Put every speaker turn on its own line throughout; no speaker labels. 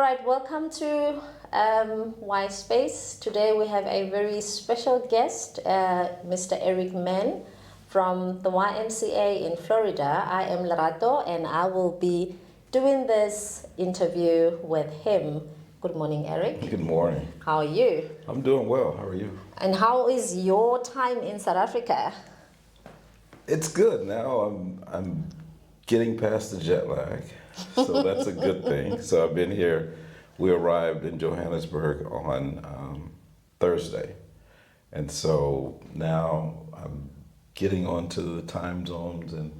right, welcome to Y Space. Today we have a very special guest, Mr. Eric Mann from the YMCA in Florida. I am Lerato and I will be doing this interview with him. Good morning, Eric.
Good morning.
How are you?
I'm doing well. How are you?
And how is your time in South Africa?
It's good now. I'm getting past the jet lag, so that's a good thing. So I've been here. We arrived in Johannesburg on Thursday, and so now I'm getting onto the time zones and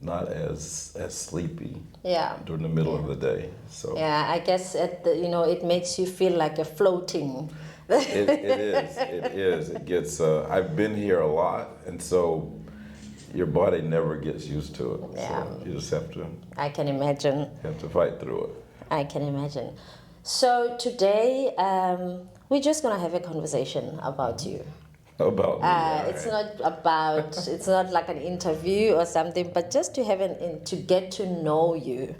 not as sleepy.
Yeah.
During the middle of the day. So
yeah, I guess it makes you feel like you're floating.
it is. It is. It gets. I've been here a lot, and so your body never gets used to it.
Yeah.
So you just have to.
I can imagine.
Have to fight through it.
I can imagine. So today, we're just gonna have a conversation about you.
About me.
It's not about. It's not like an interview or something, but just to have to get to know you.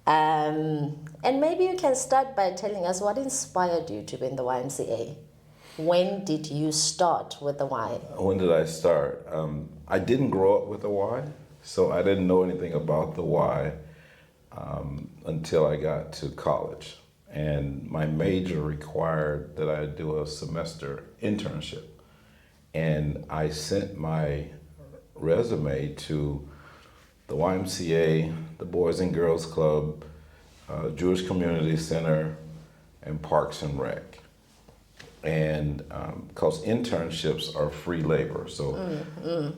And maybe you can start by telling us what inspired you to be in the YMCA. When did you start with the Y?
When did I start? I didn't grow up with the Y, so I didn't know anything about the Y until I got to college. And my major required that I do a semester internship. And I sent my resume to the YMCA, the Boys and Girls Club, Jewish Community Center, and Parks and Rec. And because internships are free labor, so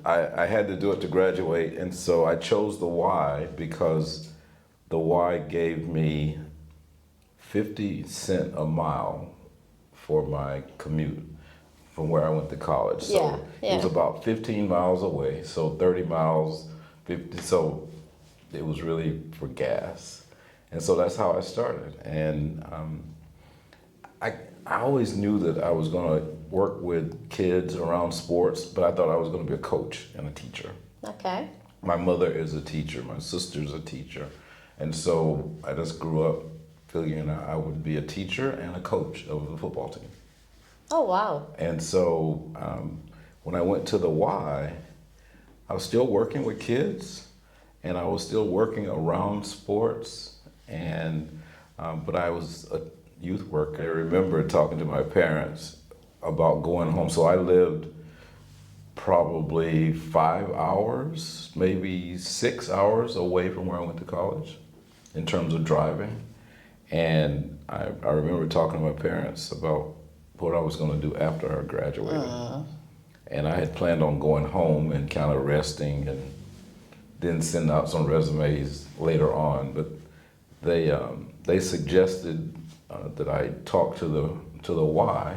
I had to do it to graduate. And so I chose the Y because the Y gave me 50 cents a mile for my commute from where I went to college. So it was about 15 miles away, so 30 miles, 50, so it was really for gas. And so that's how I started. And I always knew that I was going to work with kids around sports, but I thought I was going to be a coach and a teacher.
Okay.
My mother is a teacher, my sister's a teacher. And so I just grew up figuring I would be a teacher and a coach of the football team.
Oh, wow.
And so when I went to the Y, I was still working with kids and I was still working around sports, and but I was a youth worker. I remember talking to my parents about going home. So I lived probably 5 hours, maybe 6 hours away from where I went to college in terms of driving. And I remember talking to my parents about what I was going to do after I graduated. And I had planned on going home and kind of resting and then send out some resumes later on. But they suggested that I talk to the Y,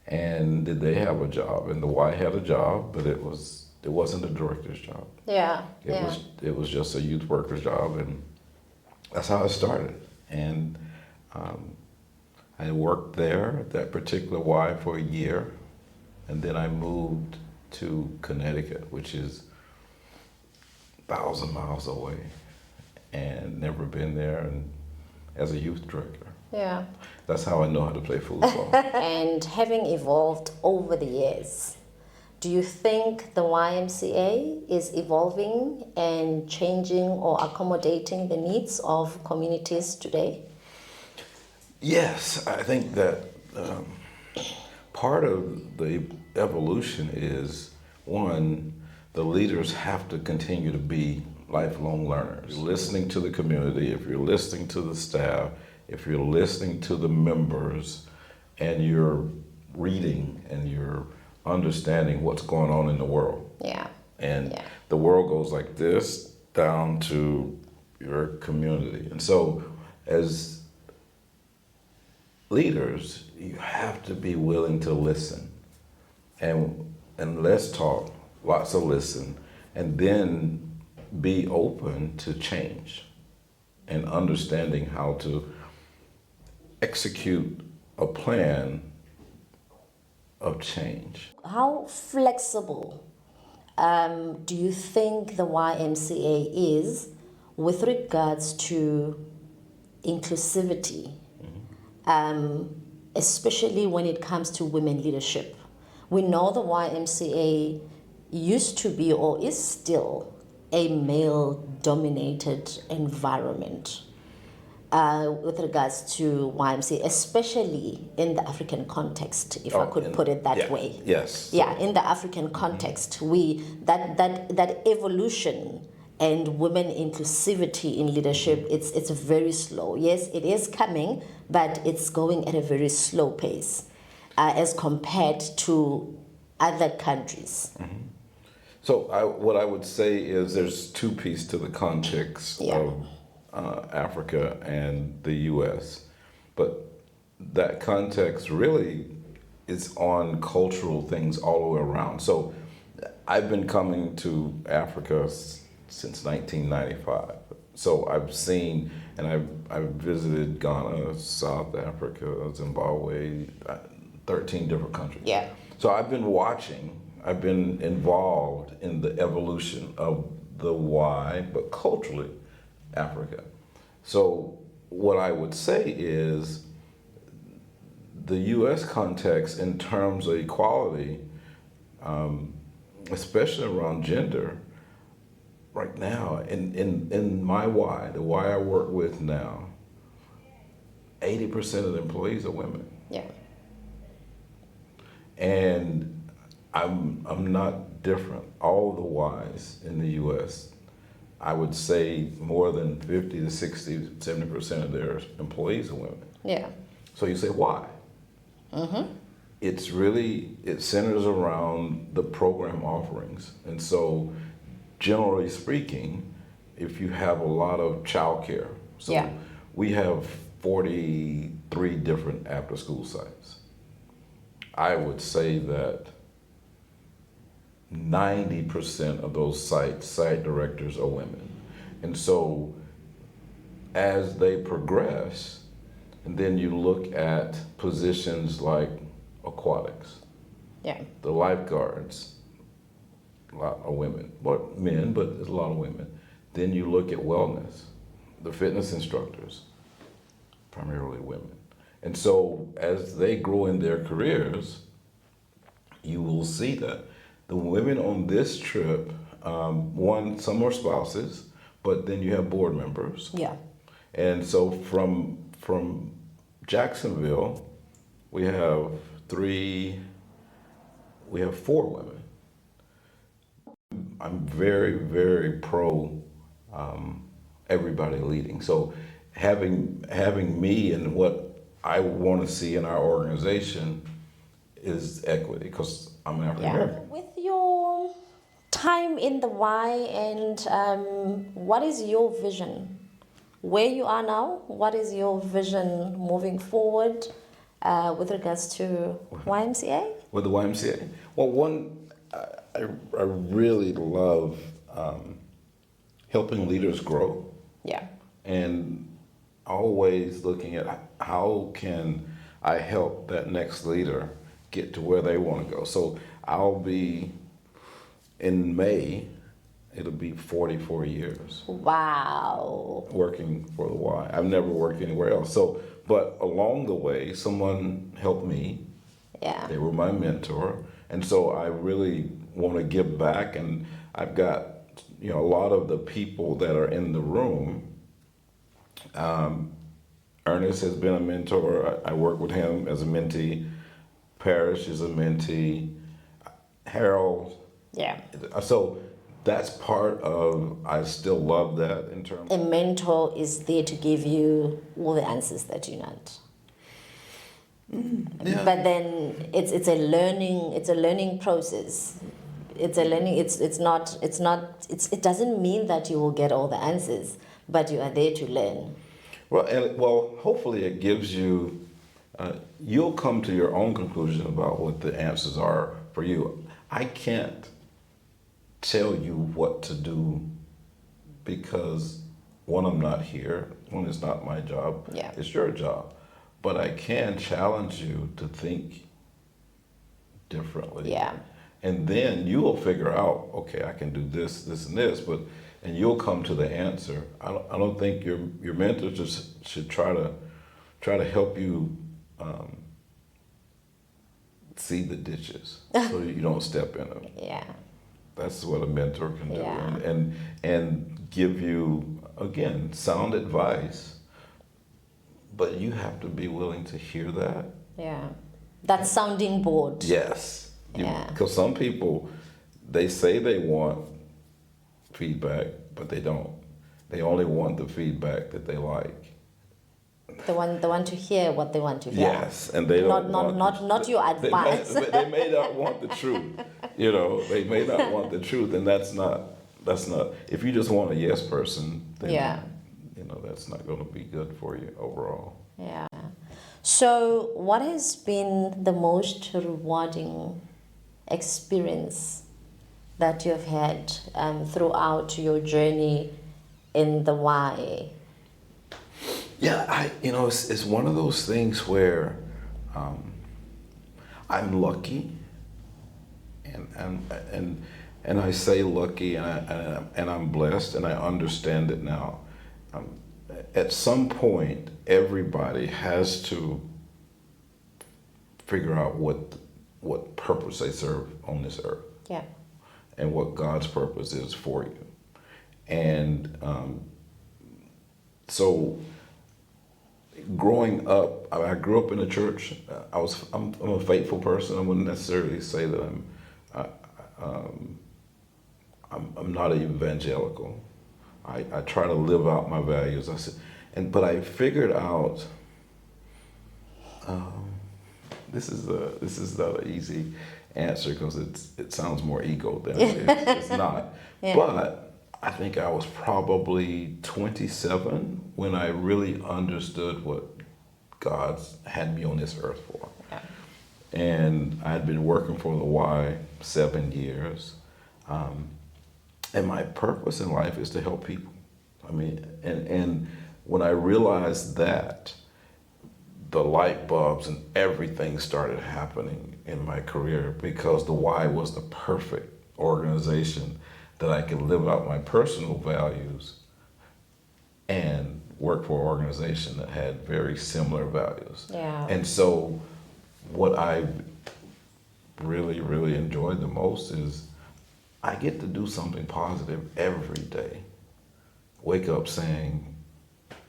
and did they have a job? And the Y had a job, but it wasn't a director's job.
Yeah.
It was just a youth worker's job, and that's how I started. And I worked there at that particular Y for a year, and then I moved to Connecticut, which is 1,000 miles away, and never been there, and as a youth director.
Yeah.
That's how I know how to play football.
And having evolved over the years, do you think the YMCA is evolving and changing or accommodating the needs of communities today?
Yes, I think that part of the evolution is, one, the leaders have to continue to be lifelong learners. Listening to the community, if you're listening to the staff, if you're listening to the members, and you're reading and you're understanding what's going on in the world.
Yeah.
And the world goes like this down to your community. And so as leaders, you have to be willing to listen. And less talk, lots of listen, and then be open to change and understanding how to execute a plan of change.
How flexible do you think the YMCA is with regards to inclusivity, especially when it comes to women leadership. We know the YMCA used to be or is still a male-dominated environment with regards to YMCA, especially in the African context, if I could put it that way.
Yes.
Yeah, in the African context, that evolution and women inclusivity in leadership, it's very slow. Yes, it is coming, but it's going at a very slow pace as compared to other countries.
So what I would say is there's two pieces to the context of Africa and the U.S., but that context really is on cultural things all the way around. So I've been coming to Africa since 1995. So I've seen, and I've visited Ghana, South Africa, Zimbabwe, 13 different countries.
Yeah.
So I've been watching, I've been involved in the evolution of the Y, but culturally, Africa. So what I would say is the U.S. context in terms of equality, especially around gender, right now, in my Y, the Y I work with now, 80% of the employees are women.
Yeah.
And I'm not different. All the Ys in the U.S., I would say more than 50 to 60, 70% of their employees are women.
Yeah.
So you say, why? It's really, it centers around the program offerings. And so generally speaking, if you have a lot of childcare, so we have 43 different after school sites. I would say that 90% of those site directors are women. And so as they progress, and then you look at positions like aquatics, the lifeguards, a lot of women, but men, but there's a lot of women. Then you look at wellness, the fitness instructors, primarily women. And so as they grow in their careers, you will see that the women on this trip, some are spouses, but then you have board members.
Yeah.
And so from Jacksonville, we have four women. I'm very, very pro everybody leading. So having me and what I want to see in our organization is equity, because I'm an African American.
With your time in the Y, and what is your vision? Where you are now, what is your vision moving forward with regards to YMCA?
With the YMCA? Well, I really love helping leaders grow.
Yeah.
And always looking at how can I help that next leader get to where they want to go. So I'll be, in May, it'll be 44 years.
Wow.
Working for the Y. I've never worked anywhere else. So, but along the way, someone helped me.
Yeah.
They were my mentor. And so I really want to give back. And I've got, a lot of the people that are in the room. Ernest has been a mentor. I work with him as a mentee. Parrish is a mentee. Harold.
Yeah.
So that's part of, I still love that in terms.
A mentor is there to give you all the answers that you need.
Yeah.
But then it's a learning process. It doesn't mean that you will get all the answers, but you are there to learn.
Well, hopefully it gives you, you'll come to your own conclusion about what the answers are for you. I can't tell you what to do because, one, I'm not here. One, it's not my job.
Yeah.
It's your job. But I can challenge you to think differently.
Yeah.
And then you will figure out, okay, I can do this, this, and this. But and you'll come to the answer. I don't think your mentor just should try to help you see the ditches so you don't step in them.
Yeah.
That's what a mentor can do,
Yeah.
and give you, again, sound advice, but you have to be willing to hear that.
Yeah. That sounding board.
Yes.
Yeah.
Because some people, they say they want feedback, but they don't. They only want the feedback that they like.
The one to hear what they want to hear.
Yes, and they don't
not your advice.
They may not want the truth. They may not want the truth, and that's not. If you just want a yes person, then that's not going to be good for you overall.
Yeah. So, what has been the most rewarding experience that you've had throughout your journey in the Y?
Yeah, it's one of those things where I'm lucky, and I say lucky, and I'm blessed, and I understand it now. At some point, everybody has to figure out what purpose they serve on this earth.
Yeah.
And what God's purpose is for you. And so growing up, I grew up in the church. I'm a faithful person. I wouldn't necessarily say that I'm not evangelical. I try to live out my values. But I figured out this is not an easy answer because it sounds more ego than it is. It's not.
Yeah.
But I think I was probably 27 when I really understood what God had me on this earth for.
Yeah.
And I had been working for the Y 7 years. And my purpose in life is to help people. And when I realized that, the light bulbs and everything started happening in my career because the Y was the perfect organization that I could live out my personal values and work for an organization that had very similar values.
Yeah.
And so what I really, really enjoyed the most is I get to do something positive every day. Wake up saying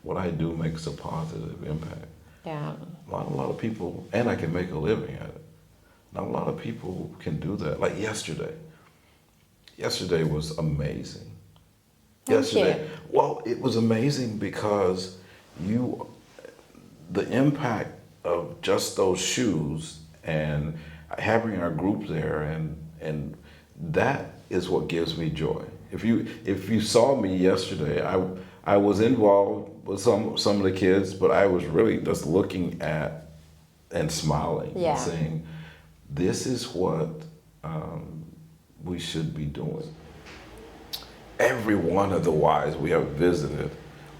what I do makes a positive impact.
Yeah.
Not a lot of people, and I can make a living at it. Not a lot of people can do that. Like yesterday. Yesterday was amazing.
Thank you.
Well, it was amazing because the impact of just those shoes and having our group there, and that is what gives me joy. If you saw me yesterday, I was involved with some of the kids, but I was really just looking at and smiling and saying, this is what we should be doing. Every one of the Ys we have visited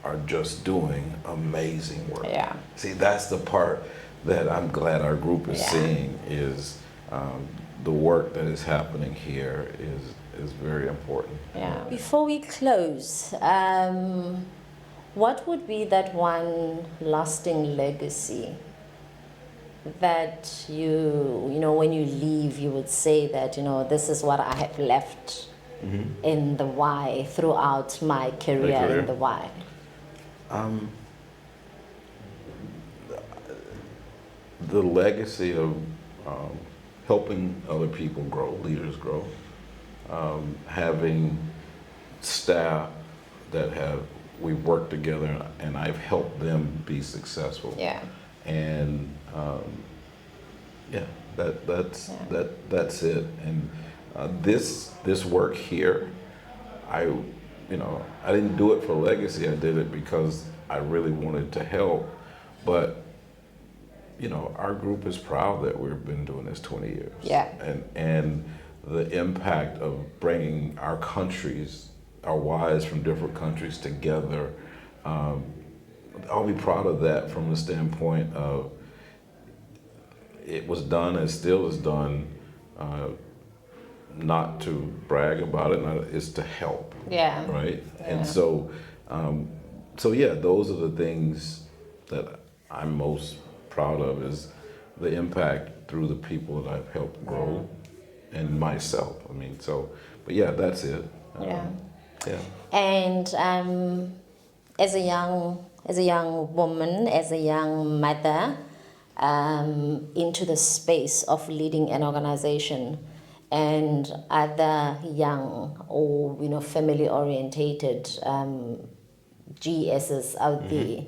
are just doing amazing work.
Yeah.
See, that's the part that I'm glad our group is seeing is the work that is happening here is very important.
Yeah. Before we close, what would be that one lasting legacy that when you leave, you would say that, this is what I have left in the Y throughout my career in the Y?
The legacy of helping other people grow, leaders grow, having staff that we've worked together and I've helped them be successful.
Yeah.
And that's it. And this work here, I didn't do it for legacy. I did it because I really wanted to help. But our group is proud that we've been doing this 20 years.
Yeah.
And the impact of bringing our countries, our Ys from different countries together, I'll be proud of that from the standpoint of it was done and still is done not to brag about it, it's to help.
Yeah.
Right.
Yeah.
And so, so yeah, those are the things that I'm most proud of, is the impact through the people that I've helped grow, and myself. I mean, so, but yeah, that's it.
Yeah.
Yeah.
And as a young woman, as a young mother, into the space of leading an organization, and other young or family orientated GSs out there,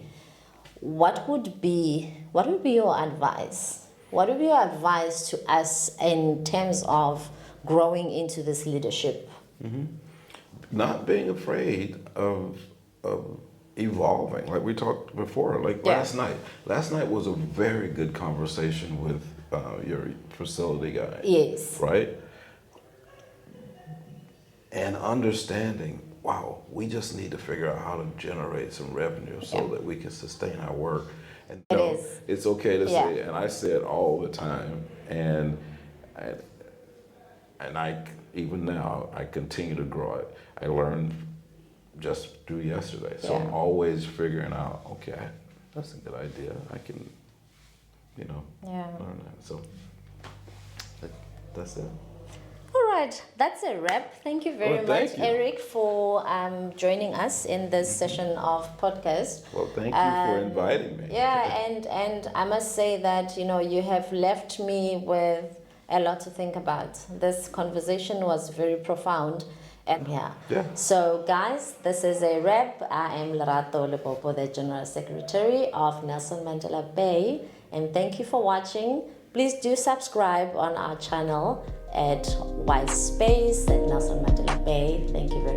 what would be your advice? What would be your advice to us in terms of growing into this leadership?
Not being afraid of evolving, like we talked before. Like
Yeah.
last night was a very good conversation with your facility guy.
Yes.
Right. And understanding, wow, we just need to figure out how to generate some revenue so that we can sustain our work. And
It is.
it's okay to
Yeah.
say, and I say it all the time, and I even now I continue to grow it. I learned just through yesterday, so I'm always figuring out, okay, that's a good idea. I can, learn that. So that's it.
All right, that's a wrap. Thank you very
Thank
much,
you.
Eric, for joining us in this session of podcast.
Well, thank you for inviting me.
Yeah, and I must say that you have left me with a lot to think about. This conversation was very profound. And
Yeah.
So guys, this is a wrap. I am Lerato Lebopo, the General Secretary of Nelson Mandela Bay, and thank you for watching. Please do subscribe on our channel at Y Space at Nelson Mandela Bay. Thank you very much.